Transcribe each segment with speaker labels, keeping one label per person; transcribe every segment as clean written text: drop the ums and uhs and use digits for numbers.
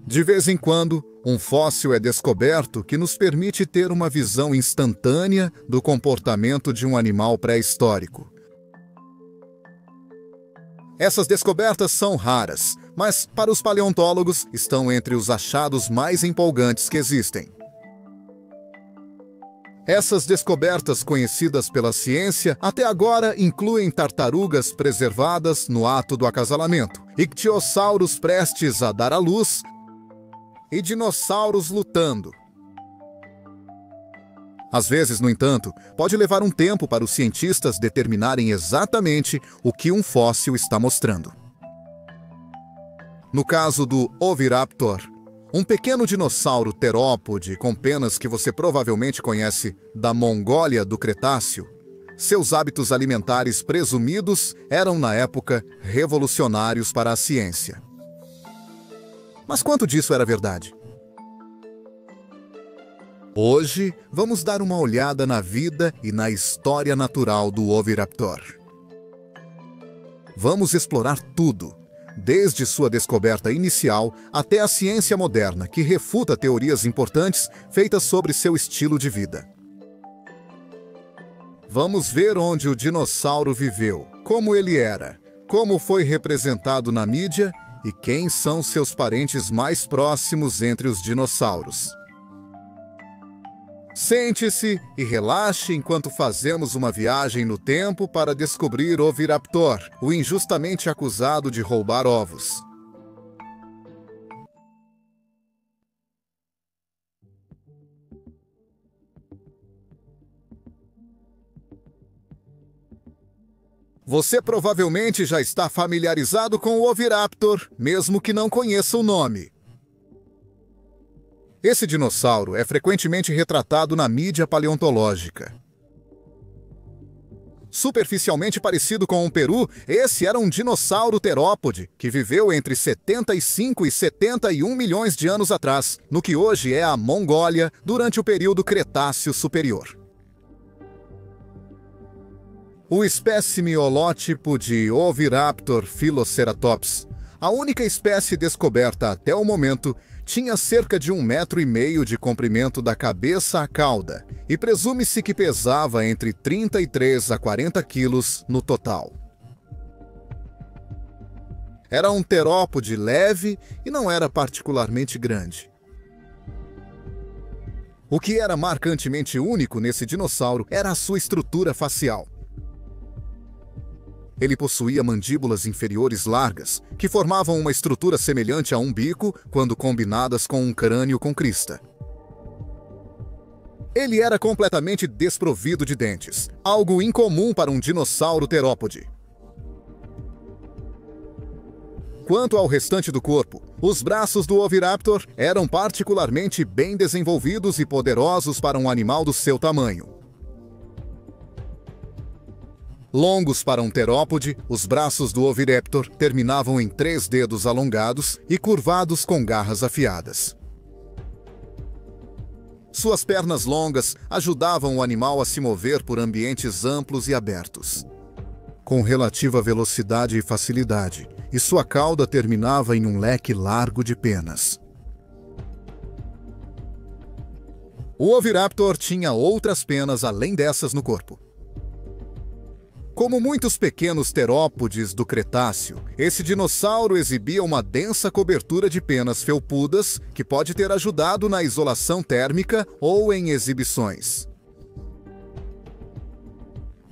Speaker 1: De vez em quando, um fóssil é descoberto que nos permite ter uma visão instantânea do comportamento de um animal pré-histórico. Essas descobertas são raras, mas para os paleontólogos estão entre os achados mais empolgantes que existem. Essas descobertas conhecidas pela ciência até agora incluem tartarugas preservadas no ato do acasalamento, ictiossauros prestes a dar à luz e dinossauros lutando. Às vezes, no entanto, pode levar um tempo para os cientistas determinarem exatamente o que um fóssil está mostrando. No caso do Oviraptor, um pequeno dinossauro terópode com penas que você provavelmente conhece da Mongólia do Cretáceo, seus hábitos alimentares presumidos eram, na época, revolucionários para a ciência. Mas quanto disso era verdade? Hoje, vamos dar uma olhada na vida e na história natural do Oviraptor. Vamos explorar tudo, desde sua descoberta inicial até a ciência moderna, que refuta teorias importantes feitas sobre seu estilo de vida. Vamos ver onde o dinossauro viveu, como ele era, como foi representado na mídia e quem são seus parentes mais próximos entre os dinossauros. Sente-se e relaxe enquanto fazemos uma viagem no tempo para descobrir Oviraptor, o injustamente acusado de roubar ovos. Você provavelmente já está familiarizado com o Oviraptor, mesmo que não conheça o nome. Esse dinossauro é frequentemente retratado na mídia paleontológica. Superficialmente parecido com um peru, esse era um dinossauro terópode que viveu entre 75 e 71 milhões de anos atrás, no que hoje é a Mongólia, durante o período Cretáceo Superior. O espécime holótipo de Oviraptor Philoceratops, a única espécie descoberta até o momento, tinha cerca de 1,5 metro de comprimento da cabeça à cauda e presume-se que pesava entre 33 a 40 quilos no total. Era um terópode leve e não era particularmente grande. O que era marcantemente único nesse dinossauro era a sua estrutura facial. Ele possuía mandíbulas inferiores largas, que formavam uma estrutura semelhante a um bico quando combinadas com um crânio com crista. Ele era completamente desprovido de dentes, algo incomum para um dinossauro terópode. Quanto ao restante do corpo, os braços do Oviraptor eram particularmente bem desenvolvidos e poderosos para um animal do seu tamanho. Longos para um terópode, os braços do Oviraptor terminavam em 3 dedos alongados e curvados com garras afiadas. Suas pernas longas ajudavam o animal a se mover por ambientes amplos e abertos, com relativa velocidade e facilidade, e sua cauda terminava em um leque largo de penas. O Oviraptor tinha outras penas além dessas no corpo. Como muitos pequenos terópodes do Cretáceo, esse dinossauro exibia uma densa cobertura de penas felpudas que pode ter ajudado na isolação térmica ou em exibições.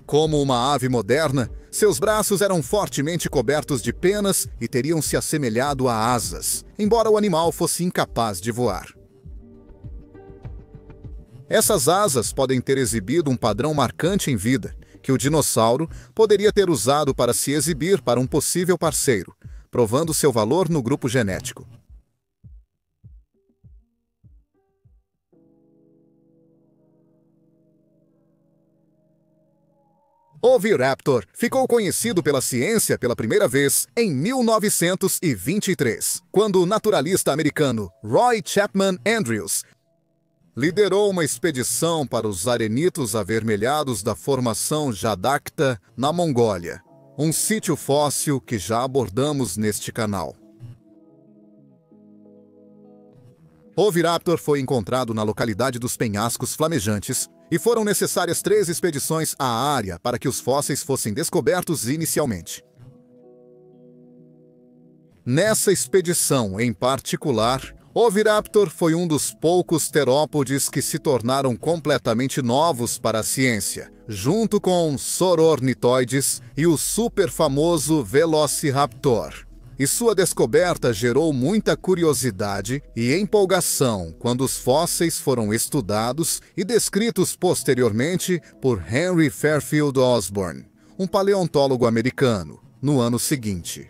Speaker 1: Como uma ave moderna, seus braços eram fortemente cobertos de penas e teriam se assemelhado a asas, embora o animal fosse incapaz de voar. Essas asas podem ter exibido um padrão marcante em vida, que o dinossauro poderia ter usado para se exibir para um possível parceiro, provando seu valor no grupo genético. O Oviraptor ficou conhecido pela ciência pela primeira vez em 1923, quando o naturalista americano Roy Chapman Andrews liderou uma expedição para os arenitos avermelhados da formação Jadakta, na Mongólia, um sítio fóssil que já abordamos neste canal. O Oviraptor foi encontrado na localidade dos Penhascos Flamejantes e foram necessárias 3 expedições à área para que os fósseis fossem descobertos inicialmente. Nessa expedição, em particular, o Oviraptor foi um dos poucos terópodes que se tornaram completamente novos para a ciência, junto com Sorornitoides e o super famoso Velociraptor. E sua descoberta gerou muita curiosidade e empolgação quando os fósseis foram estudados e descritos posteriormente por Henry Fairfield Osborn, um paleontólogo americano, no ano seguinte.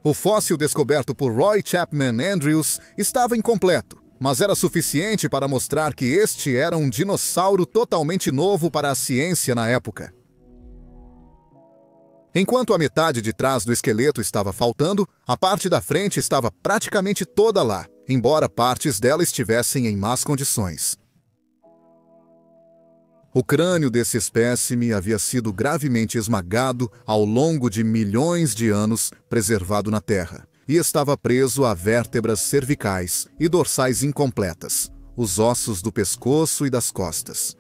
Speaker 1: O fóssil descoberto por Roy Chapman Andrews estava incompleto, mas era suficiente para mostrar que este era um dinossauro totalmente novo para a ciência na época. Enquanto a metade de trás do esqueleto estava faltando, a parte da frente estava praticamente toda lá, embora partes dela estivessem em más condições. O crânio desse espécime havia sido gravemente esmagado ao longo de milhões de anos, preservado na Terra, e estava preso a vértebras cervicais e dorsais incompletas, os ossos do pescoço e das costas.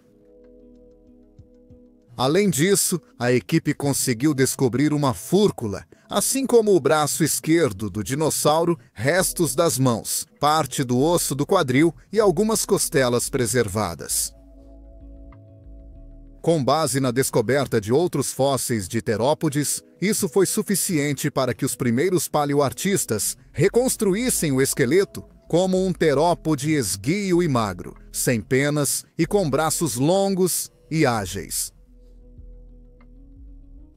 Speaker 1: Além disso, a equipe conseguiu descobrir uma fúrcula, assim como o braço esquerdo do dinossauro, restos das mãos, parte do osso do quadril e algumas costelas preservadas. Com base na descoberta de outros fósseis de terópodes, isso foi suficiente para que os primeiros paleoartistas reconstruíssem o esqueleto como um terópode esguio e magro, sem penas e com braços longos e ágeis.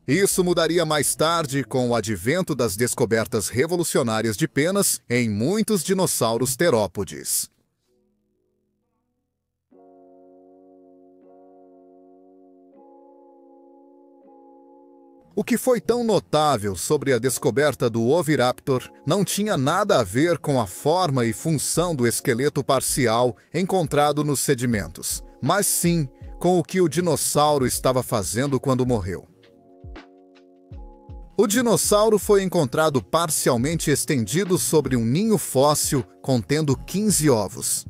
Speaker 1: Isso mudaria mais tarde com o advento das descobertas revolucionárias de penas em muitos dinossauros terópodes. O que foi tão notável sobre a descoberta do Oviraptor não tinha nada a ver com a forma e função do esqueleto parcial encontrado nos sedimentos, mas sim com o que o dinossauro estava fazendo quando morreu. O dinossauro foi encontrado parcialmente estendido sobre um ninho fóssil contendo 15 ovos.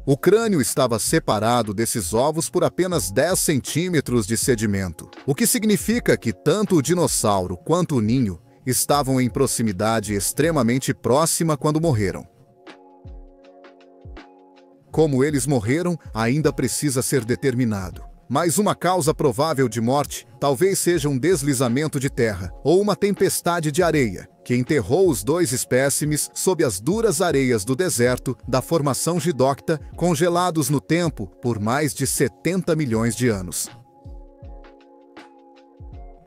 Speaker 1: O crânio estava separado desses ovos por apenas 10 centímetros de sedimento, o que significa que tanto o dinossauro quanto o ninho estavam em proximidade extremamente próxima quando morreram. Como eles morreram, ainda precisa ser determinado. Mas uma causa provável de morte talvez seja um deslizamento de terra ou uma tempestade de areia, que enterrou os 2 espécimes sob as duras areias do deserto da formação Gidocta, congelados no tempo por mais de 70 milhões de anos.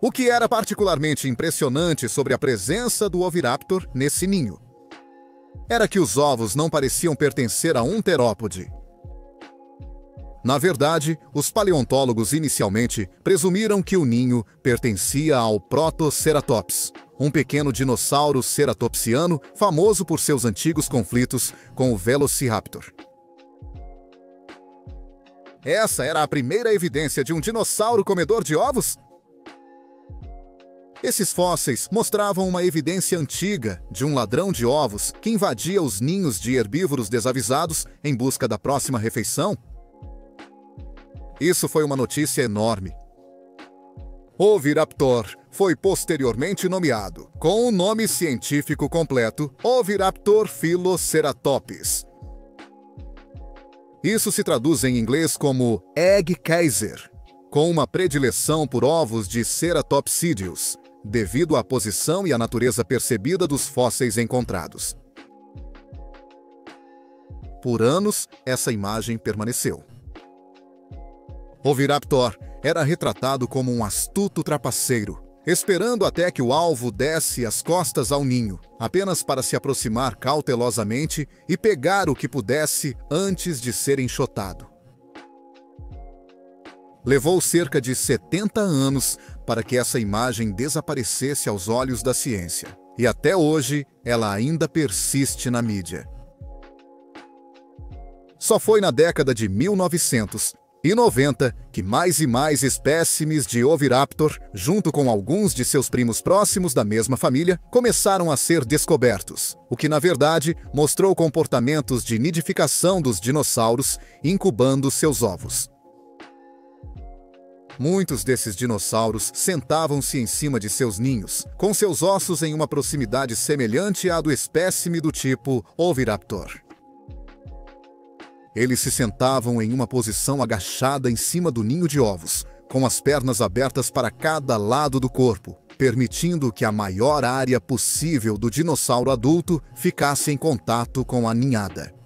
Speaker 1: O que era particularmente impressionante sobre a presença do Oviraptor nesse ninho era que os ovos não pareciam pertencer a um terópode. Na verdade, os paleontólogos inicialmente presumiram que o ninho pertencia ao Protoceratops, um pequeno dinossauro ceratopsiano famoso por seus antigos conflitos com o Velociraptor. Essa era a primeira evidência de um dinossauro comedor de ovos? Esses fósseis mostravam uma evidência antiga de um ladrão de ovos que invadia os ninhos de herbívoros desavisados em busca da próxima refeição. Isso foi uma notícia enorme. O Oviraptor foi posteriormente nomeado, com o nome científico completo, Oviraptor Philoceratopes. Isso se traduz em inglês como Egg Kaiser, com uma predileção por ovos de Ceratopsidius, devido à posição e à natureza percebida dos fósseis encontrados. Por anos, essa imagem permaneceu. O Oviraptor era retratado como um astuto trapaceiro, esperando até que o alvo desse as costas ao ninho, apenas para se aproximar cautelosamente e pegar o que pudesse antes de ser enxotado. Levou cerca de 70 anos para que essa imagem desaparecesse aos olhos da ciência, e até hoje ela ainda persiste na mídia. Só foi na década de 1900 e 90 que mais e mais espécimes de Oviraptor, junto com alguns de seus primos próximos da mesma família, começaram a ser descobertos, o que na verdade mostrou comportamentos de nidificação dos dinossauros incubando seus ovos. Muitos desses dinossauros sentavam-se em cima de seus ninhos, com seus ossos em uma proximidade semelhante à do espécime do tipo Oviraptor. Eles se sentavam em uma posição agachada em cima do ninho de ovos, com as pernas abertas para cada lado do corpo, permitindo que a maior área possível do dinossauro adulto ficasse em contato com a ninhada.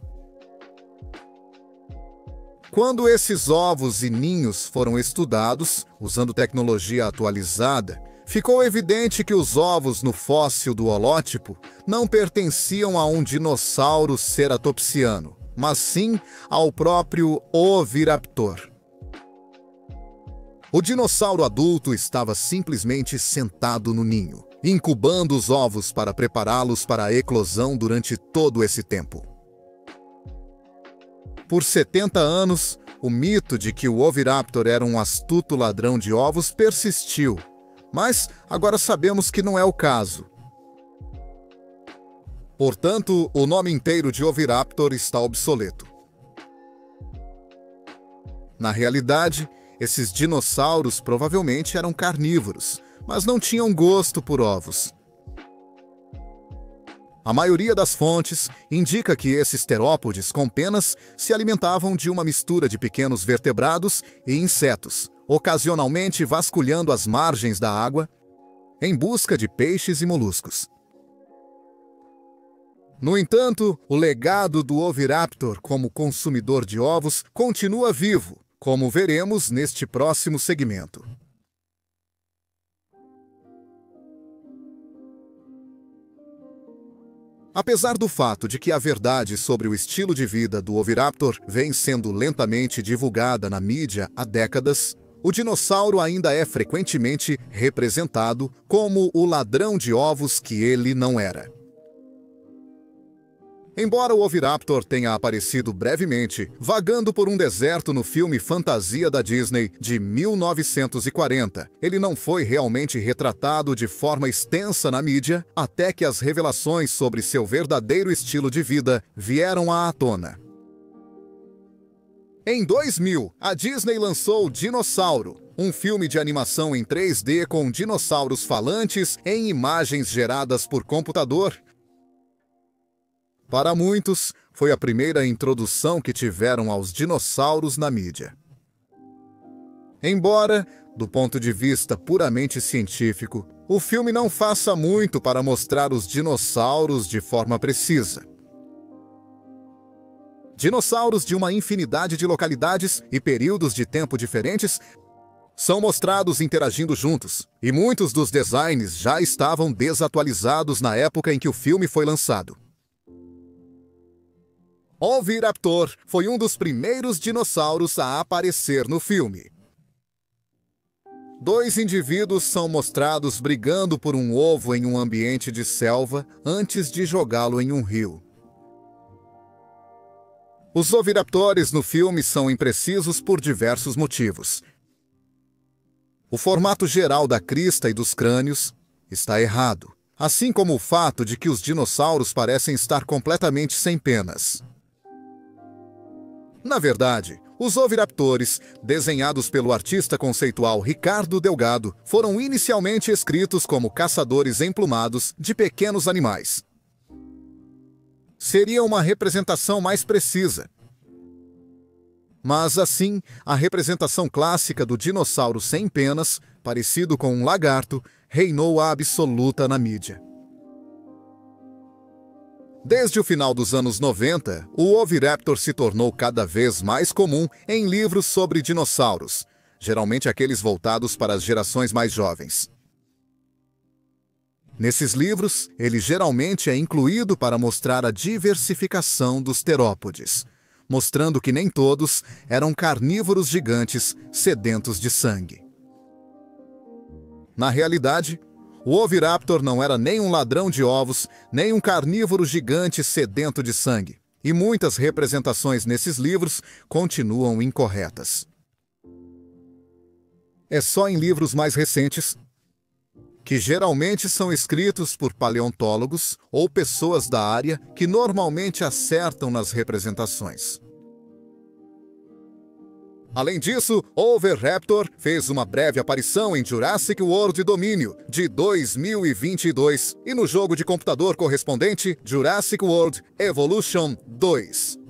Speaker 1: Quando esses ovos e ninhos foram estudados, usando tecnologia atualizada, ficou evidente que os ovos no fóssil do holótipo não pertenciam a um dinossauro ceratopsiano, mas sim ao próprio Oviraptor. O dinossauro adulto estava simplesmente sentado no ninho, incubando os ovos para prepará-los para a eclosão durante todo esse tempo. Por 70 anos, o mito de que o Oviraptor era um astuto ladrão de ovos persistiu, mas agora sabemos que não é o caso. Portanto, o nome inteiro de Oviraptor está obsoleto. Na realidade, esses dinossauros provavelmente eram carnívoros, mas não tinham gosto por ovos. A maioria das fontes indica que esses terópodes com penas se alimentavam de uma mistura de pequenos vertebrados e insetos, ocasionalmente vasculhando as margens da água em busca de peixes e moluscos. No entanto, o legado do Oviraptor como consumidor de ovos continua vivo, como veremos neste próximo segmento. Apesar do fato de que a verdade sobre o estilo de vida do Oviraptor vem sendo lentamente divulgada na mídia há décadas, o dinossauro ainda é frequentemente representado como o ladrão de ovos que ele não era. Embora o Oviraptor tenha aparecido brevemente, vagando por um deserto no filme Fantasia da Disney de 1940, ele não foi realmente retratado de forma extensa na mídia até que as revelações sobre seu verdadeiro estilo de vida vieram à tona. Em 2000, a Disney lançou Dinossauro, um filme de animação em 3D com dinossauros falantes em imagens geradas por computador. Para muitos, foi a primeira introdução que tiveram aos dinossauros na mídia. Embora, do ponto de vista puramente científico, o filme não faça muito para mostrar os dinossauros de forma precisa. Dinossauros de uma infinidade de localidades e períodos de tempo diferentes são mostrados interagindo juntos, e muitos dos designs já estavam desatualizados na época em que o filme foi lançado. Oviraptor foi um dos primeiros dinossauros a aparecer no filme. Dois indivíduos são mostrados brigando por um ovo em um ambiente de selva antes de jogá-lo em um rio. Os oviraptores no filme são imprecisos por diversos motivos. O formato geral da crista e dos crânios está errado, assim como o fato de que os dinossauros parecem estar completamente sem penas. Na verdade, os oviraptores, desenhados pelo artista conceitual Ricardo Delgado, foram inicialmente escritos como caçadores emplumados de pequenos animais. Seria uma representação mais precisa. Mas assim, a representação clássica do dinossauro sem penas, parecido com um lagarto, reinou absoluta na mídia. Desde o final dos anos 90, o Oviraptor se tornou cada vez mais comum em livros sobre dinossauros, geralmente aqueles voltados para as gerações mais jovens. Nesses livros, ele geralmente é incluído para mostrar a diversificação dos terópodes, mostrando que nem todos eram carnívoros gigantes sedentos de sangue. Na realidade, o Oviraptor não era nem um ladrão de ovos, nem um carnívoro gigante sedento de sangue, e muitas representações nesses livros continuam incorretas. é só em livros mais recentes, que geralmente são escritos por paleontólogos ou pessoas da área que normalmente acertam nas representações. Além disso, Oviraptor fez uma breve aparição em Jurassic World Domínio, de 2022, e no jogo de computador correspondente Jurassic World Evolution 2.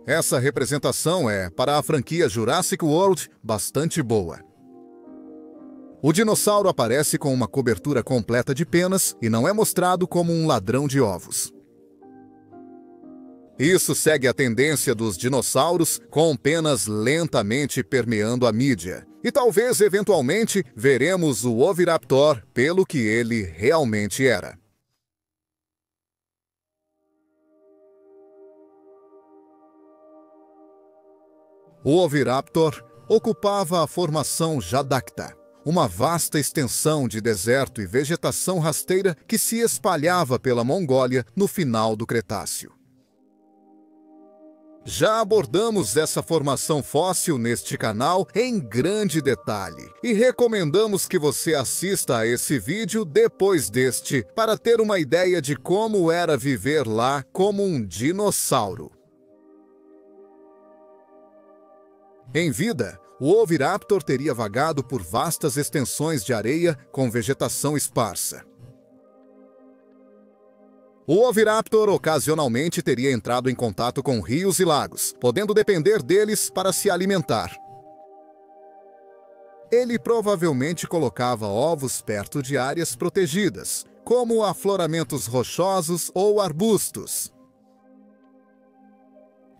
Speaker 1: Essa representação é, para a franquia Jurassic World, bastante boa. O dinossauro aparece com uma cobertura completa de penas e não é mostrado como um ladrão de ovos. Isso segue a tendência dos dinossauros, com penas lentamente permeando a mídia. E talvez, eventualmente, veremos o Oviraptor pelo que ele realmente era. O Oviraptor ocupava a formação Jadacta, uma vasta extensão de deserto e vegetação rasteira que se espalhava pela Mongólia no final do Cretáceo. Já abordamos essa formação fóssil neste canal em grande detalhe e recomendamos que você assista a esse vídeo depois deste para ter uma ideia de como era viver lá como um dinossauro. Em vida, o Oviraptor teria vagado por vastas extensões de areia com vegetação esparsa. O Oviraptor ocasionalmente teria entrado em contato com rios e lagos, podendo depender deles para se alimentar. Ele provavelmente colocava ovos perto de áreas protegidas, como afloramentos rochosos ou arbustos.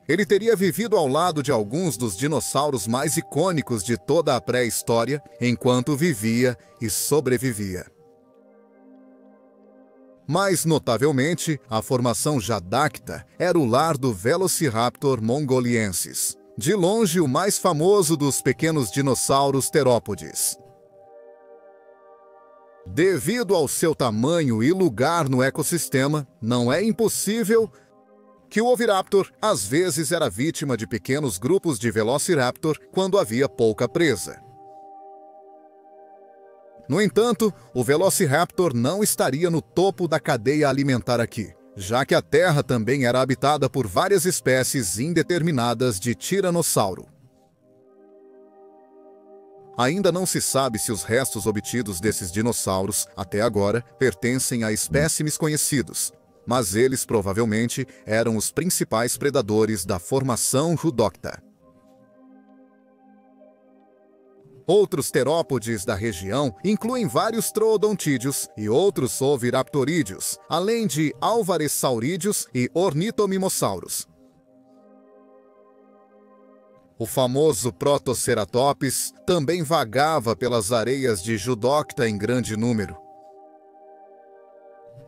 Speaker 1: Ele teria vivido ao lado de alguns dos dinossauros mais icônicos de toda a pré-história, enquanto vivia e sobrevivia. Mais notavelmente, a formação Jadacta era o lar do Velociraptor mongoliensis, de longe o mais famoso dos pequenos dinossauros terópodes. Devido ao seu tamanho e lugar no ecossistema, não é impossível que o Oviraptor às vezes era vítima de pequenos grupos de Velociraptor quando havia pouca presa. No entanto, o Velociraptor não estaria no topo da cadeia alimentar aqui, já que a Terra também era habitada por várias espécies indeterminadas de tiranossauro. Ainda não se sabe se os restos obtidos desses dinossauros, até agora, pertencem a espécimes conhecidos, mas eles provavelmente eram os principais predadores da formação Judocta. Outros terópodes da região incluem vários troodontídeos e outros oviraptorídeos, além de alvarezsaurídeos e ornitomimossauros. O famoso Protoceratops também vagava pelas areias de Judocta em grande número.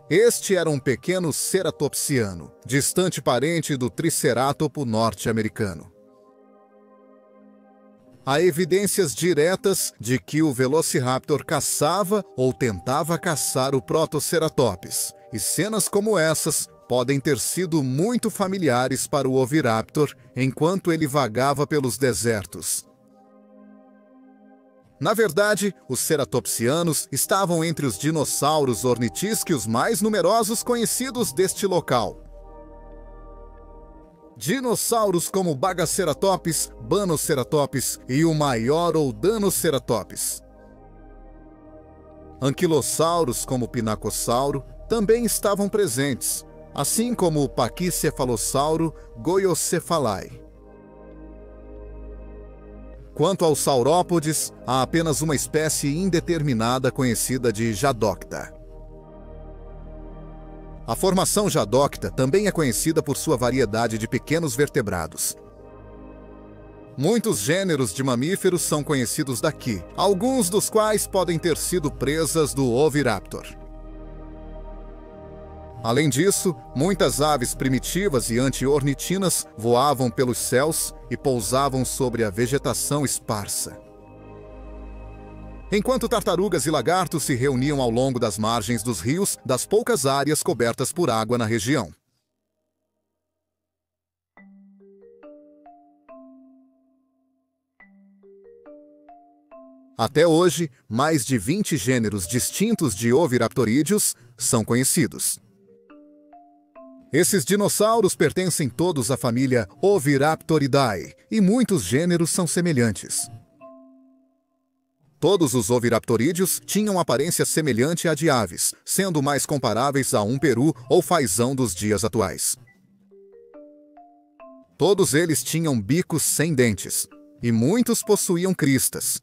Speaker 1: Este era um pequeno ceratopsiano, distante parente do tricerátopo norte-americano. Há evidências diretas de que o Velociraptor caçava ou tentava caçar o Protoceratops, e cenas como essas podem ter sido muito familiares para o Oviraptor enquanto ele vagava pelos desertos. Na verdade, os ceratopsianos estavam entre os dinossauros ornitísquios mais numerosos conhecidos deste local. Dinossauros como Bagaceratops, Banoceratops e o maior Oudanoceratops. Anquilossauros como Pinacossauro também estavam presentes, assim como o Pachycephalossauro Goiocephali. Quanto aos saurópodes, há apenas uma espécie indeterminada conhecida de Jadocta. A formação Jadocta também é conhecida por sua variedade de pequenos vertebrados. Muitos gêneros de mamíferos são conhecidos daqui, alguns dos quais podem ter sido presas do Oviraptor. Além disso, muitas aves primitivas e anti-ornitinas voavam pelos céus e pousavam sobre a vegetação esparsa. Enquanto tartarugas e lagartos se reuniam ao longo das margens dos rios das poucas áreas cobertas por água na região. Até hoje, mais de 20 gêneros distintos de oviraptorídeos são conhecidos. Esses dinossauros pertencem todos à família Oviraptoridae e muitos gêneros são semelhantes. Todos os oviraptorídeos tinham aparência semelhante à de aves, sendo mais comparáveis a um peru ou fazão dos dias atuais. Todos eles tinham bicos sem dentes, e muitos possuíam cristas,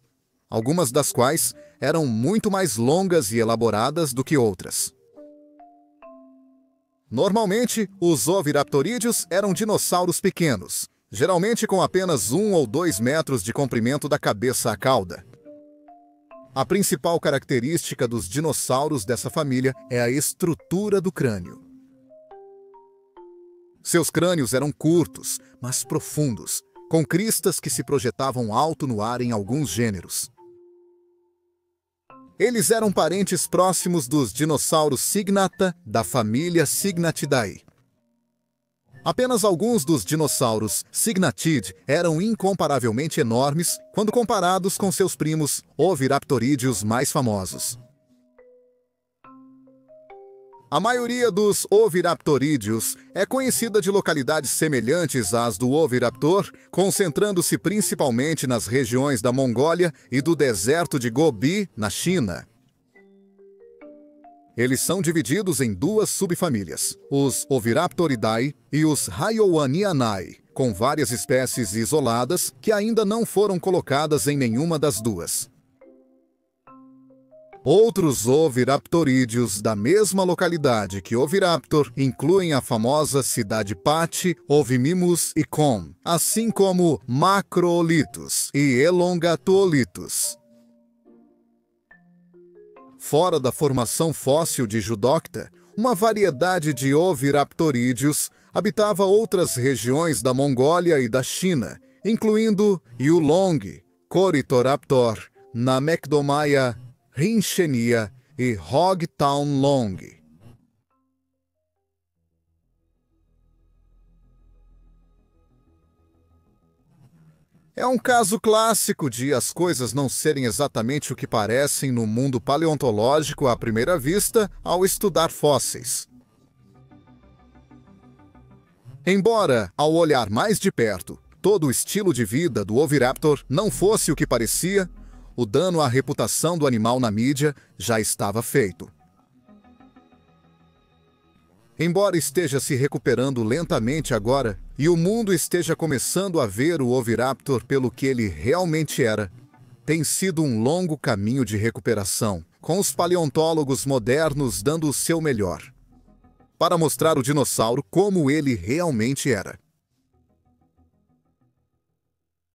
Speaker 1: algumas das quais eram muito mais longas e elaboradas do que outras. Normalmente, os oviraptorídeos eram dinossauros pequenos, geralmente com apenas 1 ou 2 metros de comprimento da cabeça à cauda. A principal característica dos dinossauros dessa família é a estrutura do crânio. Seus crânios eram curtos, mas profundos, com cristas que se projetavam alto no ar em alguns gêneros. Eles eram parentes próximos dos dinossauros Cygnata da família Cygnatidae. Apenas alguns dos dinossauros Cygnatid eram incomparavelmente enormes quando comparados com seus primos oviraptorídeos mais famosos. A maioria dos oviraptorídeos é conhecida de localidades semelhantes às do oviraptor, concentrando-se principalmente nas regiões da Mongólia e do deserto de Gobi, na China. Eles são divididos em duas subfamílias, os Oviraptoridae e os Hyoanianae, com várias espécies isoladas que ainda não foram colocadas em nenhuma das duas. Outros oviraptorídeos da mesma localidade que Oviraptor incluem a famosa cidade Pati, Ovimimus e Com, assim como Macrolitos e Elongatolitos. Fora da formação fóssil de Judocta, uma variedade de oviraptorídeos habitava outras regiões da Mongólia e da China, incluindo Yulong, Corytoraptor, Namekdomaya, Rinchenia e Hogtownlong. É um caso clássico de as coisas não serem exatamente o que parecem no mundo paleontológico à primeira vista ao estudar fósseis. Embora, ao olhar mais de perto, todo o estilo de vida do Oviraptor não fosse o que parecia, o dano à reputação do animal na mídia já estava feito. Embora esteja se recuperando lentamente agora, e o mundo esteja começando a ver o Oviraptor pelo que ele realmente era, tem sido um longo caminho de recuperação, com os paleontólogos modernos dando o seu melhor, para mostrar o dinossauro como ele realmente era.